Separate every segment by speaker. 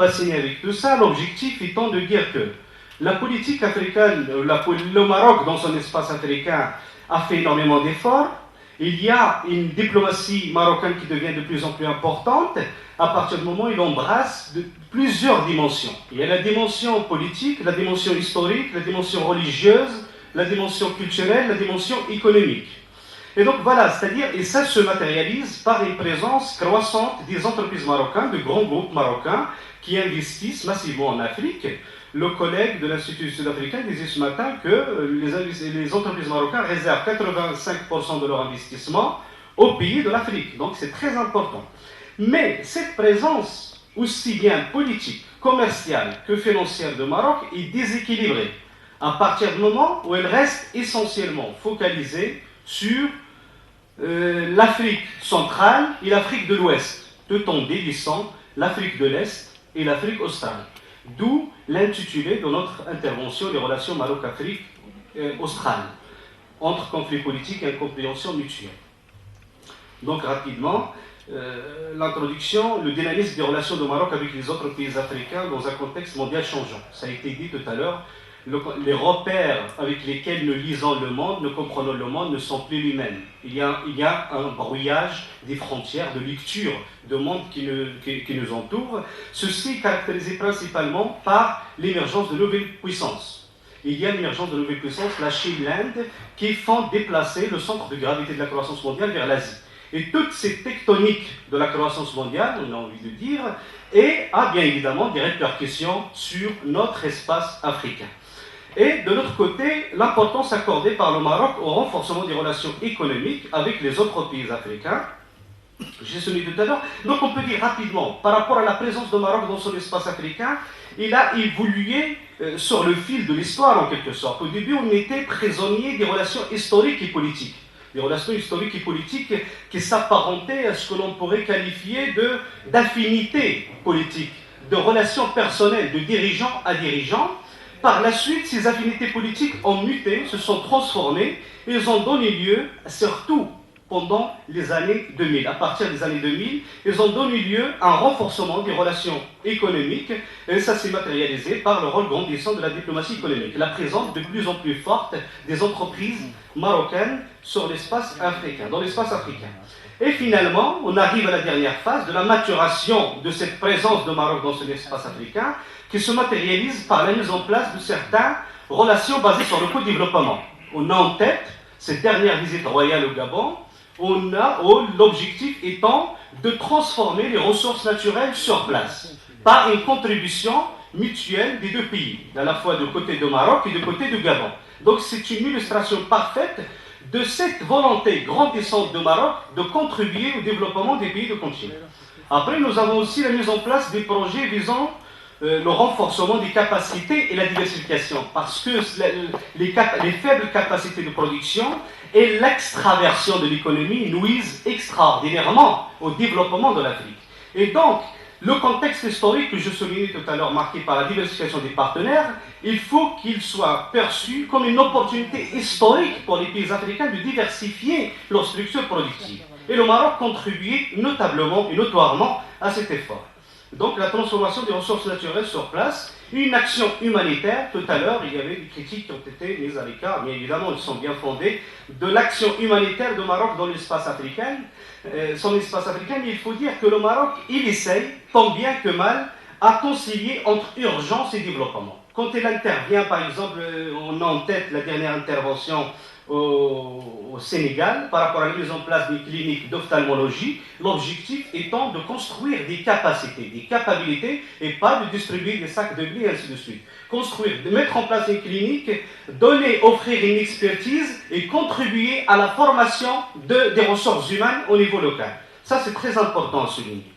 Speaker 1: embassiner avec tout ça, l'objectif étant de dire que la politique africaine, le Maroc dans son espace africain a fait énormément d'efforts. Il y a une diplomatie marocaine qui devient de plus en plus importante à partir du moment où il embrasse plusieurs dimensions. Il y a la dimension politique, la dimension historique, la dimension religieuse, la dimension culturelle, la dimension économique. Et donc voilà, c'est-à-dire, et ça se matérialise par une présence croissante des entreprises marocaines, de grands groupes marocains qui investissent massivement en Afrique. Le collègue de l'Institut sud-africain disait ce matin que les entreprises marocaines réservent 85% de leur investissement aux pays de l'Afrique. Donc c'est très important. Mais cette présence, aussi bien politique, commerciale que financière de Maroc, est déséquilibrée à partir du moment où elle reste essentiellement focalisée sur l'Afrique centrale et l'Afrique de l'Ouest, tout en délaissant l'Afrique de l'Est et l'Afrique australe. D'où l'intitulé de notre intervention des relations Maroc-Afrique australe, entre conflits politiques et incompréhension mutuelle. Donc rapidement, l'introduction, le dynamisme des relations de Maroc avec les autres pays africains dans un contexte mondial changeant. Ça a été dit tout à l'heure, les repères avec lesquels nous lisons le monde, nous comprenons le monde, ne sont plus les mêmes. Il y a un brouillage des frontières de lecture de monde qui nous entoure. Ceci est caractérisé principalement par l'émergence de nouvelles puissances. Il y a l'émergence de nouvelles puissances, la Chine, l'Inde, qui font déplacer le centre de gravité de la croissance mondiale vers l'Asie. Et toute cette tectonique de la croissance mondiale, on a envie de dire, a bien évidemment des répercussions sur notre espace africain. Et de l'autre côté, l'importance accordée par le Maroc au renforcement des relations économiques avec les autres pays africains. J'ai souligné tout à l'heure. Donc on peut dire rapidement, par rapport à la présence du Maroc dans son espace africain, il a évolué sur le fil de l'histoire en quelque sorte. Au début, on était prisonnier des relations historiques et politiques. Des relations historiques et politiques qui s'apparentaient à ce que l'on pourrait qualifier d'affinité politique, de relations personnelles, de dirigeant à dirigeant. Par la suite, ces affinités politiques ont muté, se sont transformées, et elles ont donné lieu, surtout pendant les années 2000. À partir des années 2000, elles ont donné lieu à un renforcement des relations économiques, et ça s'est matérialisé par le rôle grandissant de la diplomatie économique, la présence de plus en plus forte des entreprises marocaines sur l'espace africain, dans l'espace africain. Et finalement, on arrive à la dernière phase de la maturation de cette présence de Maroc dans cet espace africain, qui se matérialise par la mise en place de certaines relations basées sur le co-développement. On a en tête cette dernière visite royale au Gabon, l'objectif étant de transformer les ressources naturelles sur place, par une contribution mutuelle des deux pays, à la fois du côté du Maroc et du côté du Gabon. Donc c'est une illustration parfaite de cette volonté grandissante du Maroc de contribuer au développement des pays du continent. Après, nous avons aussi la mise en place des projets visant le renforcement des capacités et la diversification, parce que les faibles capacités de production et l'extraversion de l'économie nuisent extraordinairement au développement de l'Afrique. Et donc, le contexte historique que je soulignais tout à l'heure, marqué par la diversification des partenaires, il faut qu'il soit perçu comme une opportunité historique pour les pays africains de diversifier leur structure productive. Et le Maroc contribuait notablement et notoirement à cet effort. Donc la transformation des ressources naturelles sur place, une action humanitaire. Tout à l'heure, il y avait des critiques qui ont été mises à l'écart, mais évidemment, elles sont bien fondées, de l'action humanitaire du Maroc dans l'espace africain. Son espace africain, mais il faut dire que le Maroc, il essaye, tant bien que mal, à concilier entre urgence et développement. Quand il intervient, par exemple, on a en tête la dernière intervention au Sénégal par rapport à la mise en place des cliniques d'ophtalmologie, l'objectif étant de construire des capacités, des capacités et pas de distribuer des sacs de blé et ainsi de suite. Construire, de mettre en place une clinique, offrir une expertise et contribuer à la formation des ressources humaines au niveau local. Ça, c'est très important à souligner.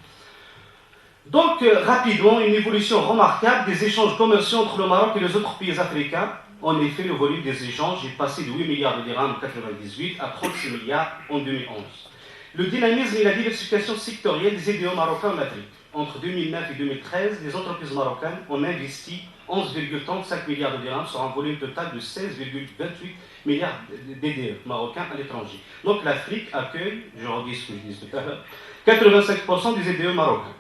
Speaker 1: Donc, rapidement, une évolution remarquable des échanges commerciaux entre le Maroc et les autres pays africains. En effet, le volume des échanges est passé de 8 milliards de dirhams en 1998 à 36 milliards en 2011. Le dynamisme et la diversification sectorielle des EDO marocains en Afrique. Entre 2009 et 2013, les entreprises marocaines ont investi 11,35 milliards de dirhams sur un volume total de 16,28 milliards d'EDE marocains à l'étranger. Donc l'Afrique accueille, je redis ce que je disais tout à l'heure, 85% des EDE marocains.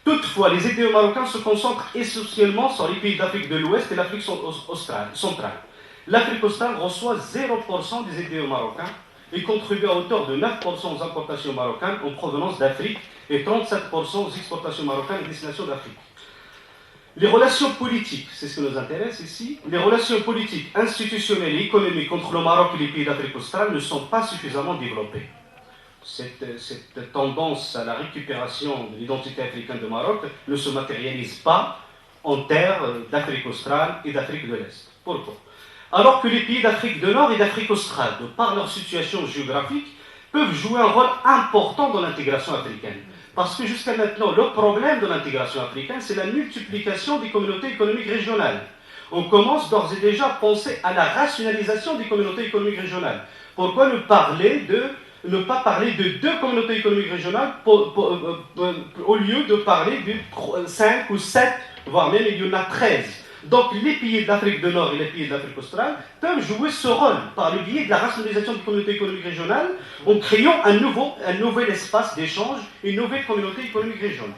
Speaker 1: Toutefois, les idéaux marocains se concentrent essentiellement sur les pays d'Afrique de l'Ouest et l'Afrique centrale. L'Afrique australe reçoit 0% des idéaux marocains et contribue à hauteur de 9% aux importations marocaines en provenance d'Afrique et 37% aux exportations marocaines à destination d'Afrique. Les relations politiques, c'est ce qui nous intéresse ici, les relations politiques, institutionnelles et économiques entre le Maroc et les pays d'Afrique australe ne sont pas suffisamment développées. Cette tendance à la récupération de l'identité africaine du Maroc ne se matérialise pas en terre d'Afrique australe et d'Afrique de l'Est. Pourquoi? Alors que les pays d'Afrique du Nord et d'Afrique australe, de par leur situation géographique, peuvent jouer un rôle important dans l'intégration africaine. Parce que jusqu'à maintenant, le problème de l'intégration africaine, c'est la multiplication des communautés économiques régionales. On commence d'ores et déjà à penser à la rationalisation des communautés économiques régionales. Pourquoi ne pas parler de 2 communautés économiques régionales au lieu de parler de 5 ou 7, voire même il y en a 13. Donc les pays d'Afrique du Nord et les pays d'Afrique australe peuvent jouer ce rôle par le biais de la rationalisation des communautés économiques régionales en créant un nouvel espace d'échange, une nouvelle communauté économique régionale.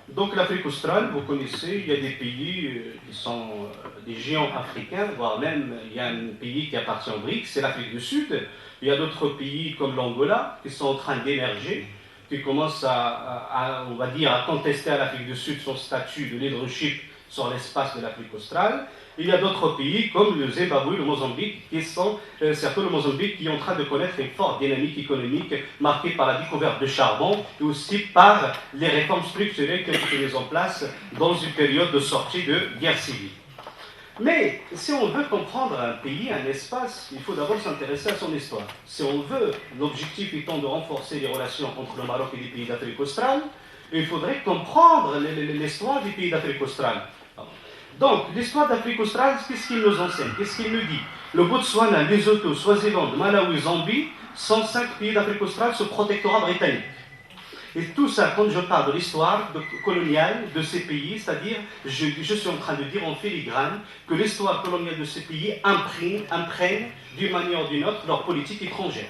Speaker 1: Donc l'Afrique australe, vous connaissez, il y a des pays qui sont des géants africains, voire même il y a un pays qui appartient au BRICS, c'est l'Afrique du Sud. Il y a d'autres pays comme l'Angola qui sont en train d'émerger, qui commencent on va dire, à contester à l'Afrique du Sud son statut de leadership sur l'espace de l'Afrique australe. Il y a d'autres pays comme le Zimbabwe, le Mozambique, surtout le Mozambique, qui est en train de connaître une forte dynamique économique marquée par la découverte de charbon et aussi par les réformes structurelles qui ont été mises en place dans une période de sortie de guerre civile. Mais si on veut comprendre un pays, un espace, il faut d'abord s'intéresser à son histoire. Si on veut, l'objectif étant de renforcer les relations entre le Maroc et les pays d'Afrique australe, il faudrait comprendre l'histoire des pays d'Afrique australe. Donc, l'histoire d'Afrique australe, qu'est-ce qu'il nous enseigne? Qu'est-ce qu'il nous dit? Le Botswana, Lesotho, Swaziland, Malawi, Zambie sont 5 pays d'Afrique australe sous protectorat britannique. Et tout ça, quand je parle de l'histoire coloniale de ces pays, c'est-à-dire, je suis en train de dire en filigrane que l'histoire coloniale de ces pays imprègne d'une manière ou d'une autre leur politique étrangère.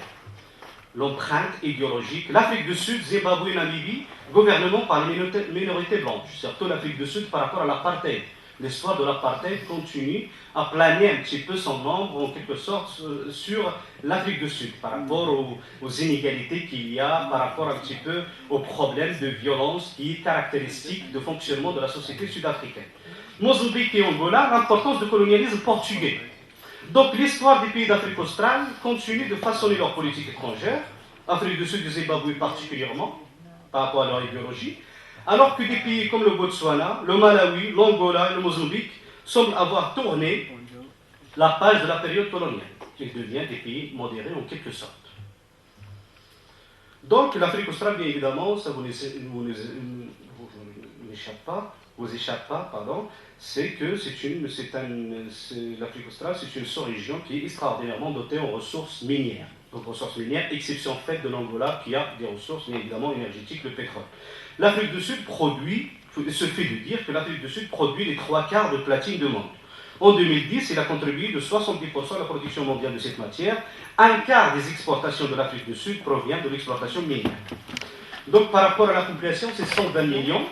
Speaker 1: L'empreinte idéologique. L'Afrique du Sud, Zimbabwe, Namibie, gouvernement par les minorités blanches, surtout l'Afrique du Sud par rapport à l'apartheid. L'histoire de l'apartheid continue à planer un petit peu son ombre, en quelque sorte, sur l'Afrique du Sud, par rapport aux inégalités qu'il y a, par rapport un petit peu aux problèmes de violence qui est caractéristique du fonctionnement de la société sud-africaine. Mozambique et Angola, l'importance du colonialisme portugais. Donc l'histoire des pays d'Afrique australe continue de façonner leur politique étrangère, Afrique du Sud et Zimbabwe particulièrement, par rapport à leur idéologie, alors que des pays comme le Botswana, le Malawi, l'Angola et le Mozambique semblent avoir tourné la page de la période coloniale, qui devient des pays modérés en quelque sorte. Donc l'Afrique australe, bien évidemment, ça vous échappe pas, c'est que l'Afrique australe, c'est une sous-région qui est extraordinairement dotée en ressources minières. Donc ressources minières, exception faite de l'Angola qui a des ressources, bien évidemment, énergétiques, le pétrole. L'Afrique du Sud il se fait de dire que l'Afrique du Sud produit les 3/4 de platine du monde. En 2010, il a contribué de 70% à la production mondiale de cette matière. Un quart des exportations de l'Afrique du Sud provient de l'exploitation minière. Donc par rapport à la population, c'est 120 millions.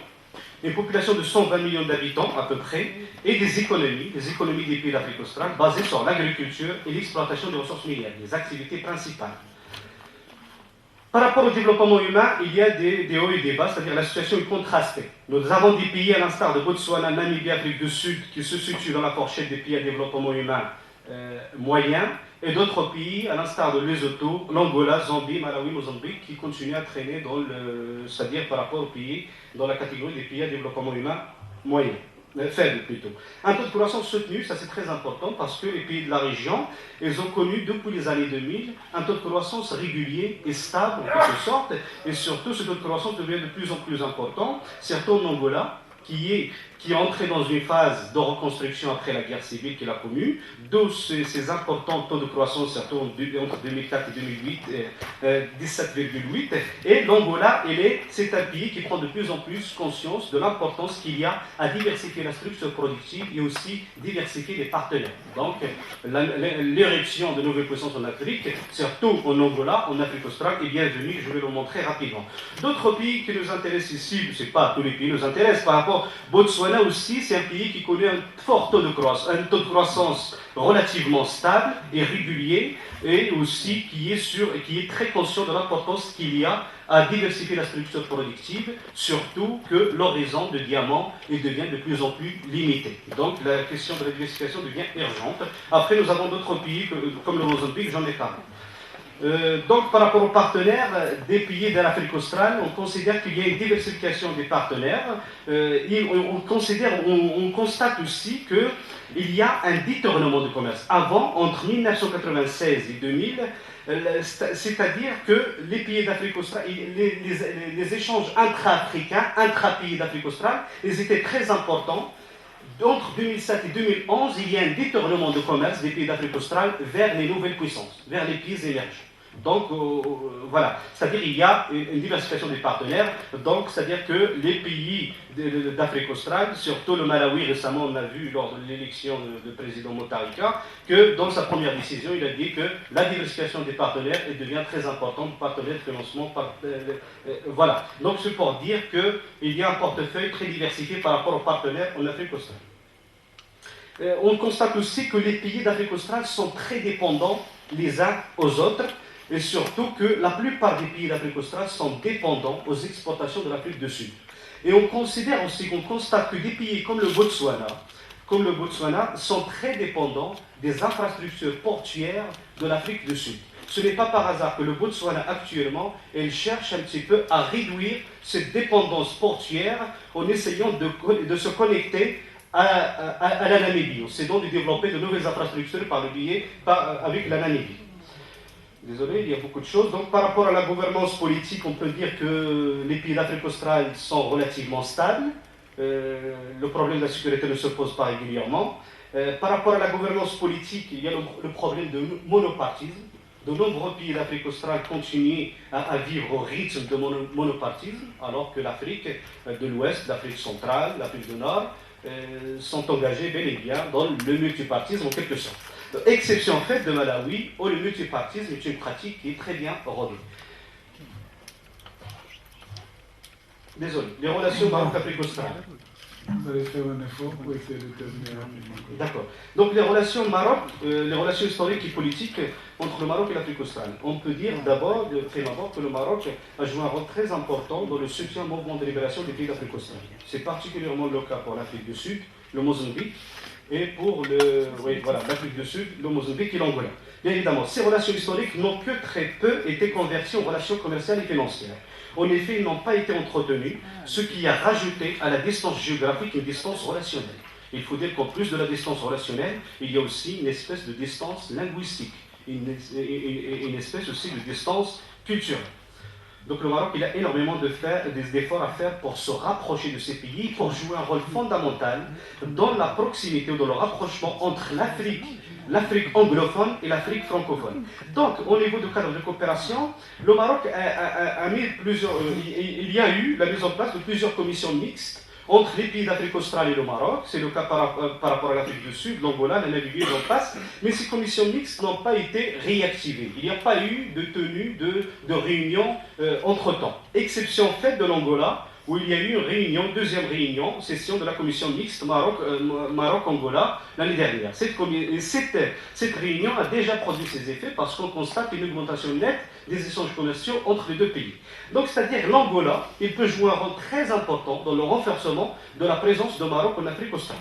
Speaker 1: Une population de 120 millions d'habitants à peu près, et des économies des pays d'Afrique australe basées sur l'agriculture et l'exploitation des ressources minières, les activités principales. Par rapport au développement humain, il y a des hauts et des bas, c'est-à-dire la situation est contrastée. Nous avons des pays à l'instar de Botswana, Namibie, Afrique du Sud, qui se situent dans la fourchette des pays à développement humain moyen, et d'autres pays, à l'instar de Lesotho, l'Angola, Zambie, Malawi, Mozambique, qui continuent à traîner c'est-à-dire par rapport aux pays dans la catégorie des pays à développement humain moyen, faible plutôt. Un taux de croissance soutenu, ça c'est très important parce que les pays de la région, ils ont connu depuis les années 2000 un taux de croissance régulier et stable en quelque sorte, et surtout ce taux de croissance devient de plus en plus important, surtout en Angola, qui est entré dans une phase de reconstruction après la guerre civile qu'il a connue, d'où ces importants taux de croissance, surtout entre 2004 et 2008, 17,8. Et l'Angola, c'est un pays qui prend de plus en plus conscience de l'importance qu'il y a à diversifier la structure productive et aussi diversifier les partenaires. Donc, l'éruption de nouvelles puissances en Afrique, surtout en Angola, en Afrique australe, est bienvenue, je vais le montrer rapidement. D'autres pays qui nous intéressent ici, ce n'est pas tous les pays nous intéressent, par rapport Botswana aussi, c'est un pays qui connaît un fort taux de croissance relativement stable et régulier, et aussi qui est très conscient de l'importance qu'il y a à diversifier la structure productive, surtout que l'horizon de diamant devient de plus en plus limité. Donc la question de la diversification devient urgente. Après, nous avons d'autres pays comme le Mozambique, j'en ai parlé. Donc, par rapport aux partenaires des pays de l'Afrique australe, on considère qu'il y a une diversification des partenaires. On constate aussi qu'il y a un détournement de commerce. Avant, entre 1996 et 2000, c'est-à-dire que les pays d'Afrique australe, les échanges intra-africains, intra-pays d'Afrique australe, ils étaient très importants. Entre 2007 et 2011, il y a un détournement de commerce des pays d'Afrique australe vers les nouvelles puissances, vers les pays émergents. Donc, voilà, c'est-à-dire qu'il y a une diversification des partenaires, donc c'est-à-dire que les pays d'Afrique australe, surtout le Malawi récemment, on a vu lors de l'élection du président Mutharika, que dans sa première décision, il a dit que la diversification des partenaires devient très importante, partenaires de financement, voilà. Donc c'est pour dire qu'il y a un portefeuille très diversifié par rapport aux partenaires en Afrique australe. On constate aussi que les pays d'Afrique australe sont très dépendants les uns aux autres, et surtout que la plupart des pays d'Afrique australe sont dépendants aux exportations de l'Afrique du Sud. Et on considère aussi, qu'on constate que des pays comme le Botswana sont très dépendants des infrastructures portuaires de l'Afrique du Sud. Ce n'est pas par hasard que le Botswana actuellement, il cherche un petit peu à réduire cette dépendance portuaire en essayant de se connecter à la Namibie. C'est donc de développer de nouvelles infrastructures avec la Namibie. Désolé, il y a beaucoup de choses. Donc, par rapport à la gouvernance politique, on peut dire que les pays d'Afrique australe sont relativement stables. Le problème de la sécurité ne se pose pas régulièrement. Par rapport à la gouvernance politique, il y a le problème de monopartisme. De nombreux pays d'Afrique australe continuent à vivre au rythme de monopartisme, alors que l'Afrique de l'Ouest, l'Afrique centrale, l'Afrique du Nord sont engagés bel et bien dans le multipartisme en quelque sorte. Exception faite de Malawi, où le multipartisme est une pratique qui est très bien rodée. Désolé, les relations Maroc-Afrique australe.
Speaker 2: Vous allez faire un effort pour essayer de terminer rapidement.
Speaker 1: D'accord. Donc les relations les relations historiques et politiques entre le Maroc et l'Afrique australe. On peut dire d'abord, de prime abord, que le Maroc a joué un rôle très important dans le soutien au mouvement de libération des pays d'Afrique australe. C'est particulièrement le cas pour l'Afrique du Sud, le Mozambique, et pour l'Afrique du Sud, le Mozambique et l'Angola. Bien évidemment, ces relations historiques n'ont que très peu été converties en relations commerciales et financières. En effet, ils n'ont pas été entretenus, ce qui a rajouté à la distance géographique une distance relationnelle. Il faut dire qu'en plus de la distance relationnelle, il y a aussi une espèce de distance linguistique, une espèce aussi de distance culturelle. Donc le Maroc, il a énormément d'efforts à faire pour se rapprocher de ces pays, pour jouer un rôle fondamental dans la proximité ou dans le rapprochement entre l'Afrique anglophone et l'Afrique francophone. Donc, au niveau du cadre de coopération, le Maroc a mis il y a eu la mise en place de plusieurs commissions mixtes entre les pays d'Afrique australe et le Maroc. C'est le cas par rapport à l'Afrique du Sud, l'Angola, la Namibie, j'en passe. Mais ces commissions mixtes n'ont pas été réactivées. Il n'y a pas eu de tenue de réunion entre-temps. Exception faite de l'Angola, où il y a eu une deuxième réunion, session de la commission mixte Maroc-Angola l'année dernière. Cette réunion a déjà produit ses effets parce qu'on constate une augmentation nette des échanges commerciaux entre les deux pays. Donc, c'est-à-dire l'Angola, il peut jouer un rôle très important dans le renforcement de la présence de Maroc en Afrique australe.